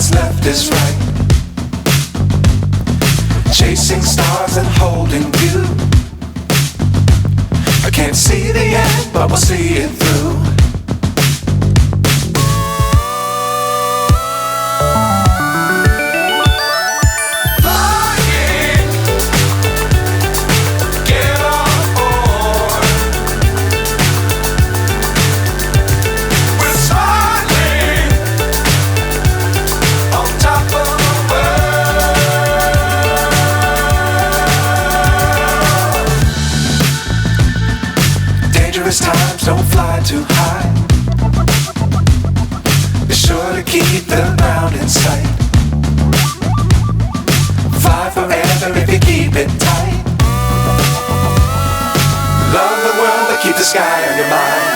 what's left is right. Chasing stars and holding you. I can't see the end, but we'll see it through. Times don't fly too high. Be sure to keep the ground in sight. Fly forever if you keep it tight. Love the world but keep the sky on your mind.